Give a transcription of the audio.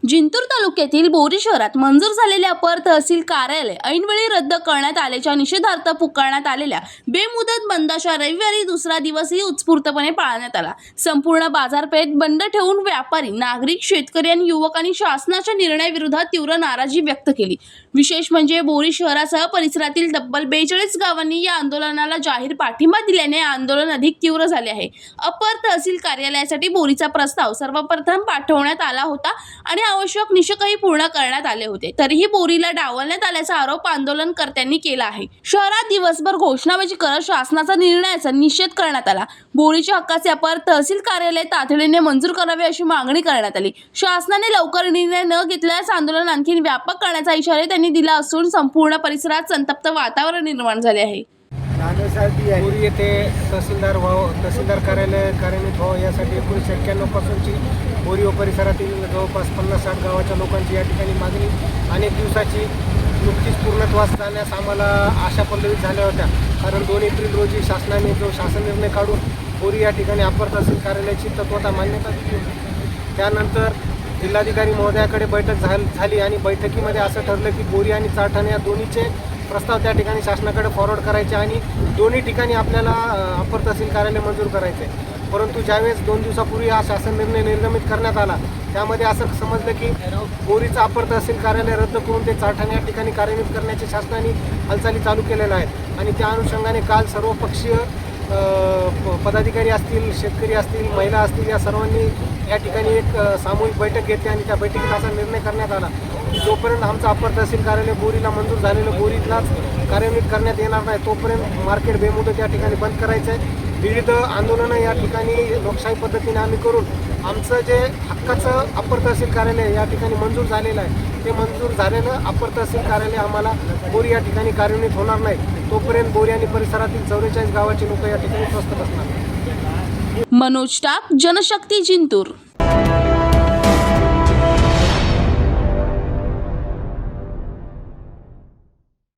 जिंतूर तालुक्यातील बोरी शहरात मंजूर झालेले अपर तहसील कार्यालय ऐनवेळी रद्द करण्यात आल्याच्या निषेधार्थ पुकारण्यात आलेल्या बेमुदत बंदाच्या रविवारी दुसरा दिवसही उत्स्फूर्तपणे पाळण्यात आला। संपूर्ण बाजारपेठ बंद ठेवून व्यापारी, नागरिक, शेतकरी आणि युवकांनी शासनाच्या निर्णयाविरोधात तीव्र नाराजी व्यक्त केली। विशेष म्हणजे बोरी शहरासह परिसरातील तब्बल 42 गावांनी या आंदोलनाला जाहीर पाठिंबा दिल्याने आंदोलन अधिक तीव्र झाले आहे। अपर तहसील कार्यालयासाठी बोरीचा प्रस्ताव सर्वप्रथम पाठवण्यात आला होता आणि आवश्यक निकषही पूर्ण करण्यात आले होते, तरीही बोरीला डावलण्यात आल्याचा आरोप आंदोलनकर्त्यांनी केला आहे। शहरात दिवसभर घोषणाबाजी करत शासनाचा निर्णयाचा निषेध करण्यात आला। बोरीच्या हक्काचे अपर तहसील कार्यालय तातडीने मंजूर करावे अशी मागणी करण्यात आली। शासनाने लवकर निर्णय न घेतल्यास आंदोलन आणखी व्यापक करण्याचा इशारा त्यांनी दिला असून संपूर्ण परिसरात संतप्त वातावरण निर्माण झाले आहे। बोरी येथे तहसीलदार कार्यालय कार्यान्वित व्हावं यासाठी 1991 पासूनची बोरी व परिसरातील जवळपास 50-60 गावाच्या लोकांची या ठिकाणी मागणी अनेक दिवसाची नुकतीच पूर्णत्वास जाण्यास आम्हाला आशा पल्लवित झाल्या होत्या। कारण 2 एप्रिल रोजी शासनाने जो शासन निर्णय काढून बोरी या ठिकाणी अपर तहसील कार्यालयाची तत्वता मान्यता दिली होती। त्यानंतर जिल्हाधिकारी महोदयाकडे बैठक झाली आणि बैठकीमध्ये असं ठरलं की बोरी आणि चाठण या दोन्हीचे प्रस्ताव त्या ठिकाणी शासनाकडे फॉरवर्ड करायचे आणि दोन्ही ठिकाणी आपल्याला अपर तहसील कार्यालय मंजूर करायचे। परंतु ज्यावेळेस 2 दिवसापूर्वी हा शासन निर्णय निर्गमित करण्यात आला त्यामध्ये असं समजलं की बोरीचं अपर तहसील कार्यालय रद्द करून ते चाठण या ठिकाणी कार्यान्वित करण्याचे शासनाने हालचाली चालू केलेल्या आहेत। आणि त्या अनुषंगाने काल सर्वपक्षीय पदाधिकारी असतील, शेतकरी असतील, महिला असतील या सर्वांनी या ठिकाणी एक सामूहिक बैठक घेतली आणि त्या बैठकीत असा निर्णय करण्यात आला की जोपर्यंत आमचं अपर तहसील कार्यालय बोरीला मंजूर झालेलं बोरीलाच कार्यान्वित करण्यात येणार नाही तोपर्यंत मार्केट बेमुदत या ठिकाणी बंद करायचं आहे। विविध आंदोलनं या ठिकाणी लोकशाही पद्धतीने आम्ही करून आमचं जे हक्काचं अपर तहसील कार्यालय या ठिकाणी मंजूर झालेलं आहे ते मंजूर झालेलं अपर तहसील कार्यालय आम्हाला बोरी या ठिकाणी कार्यान्वित होणार नाही तोपर्यंत बोरी आणि परिसरातील 44 गावाचे लोक या ठिकाणी स्वस्थ बसणार। मनोज टाक, जनशक्ती, जिंतूर।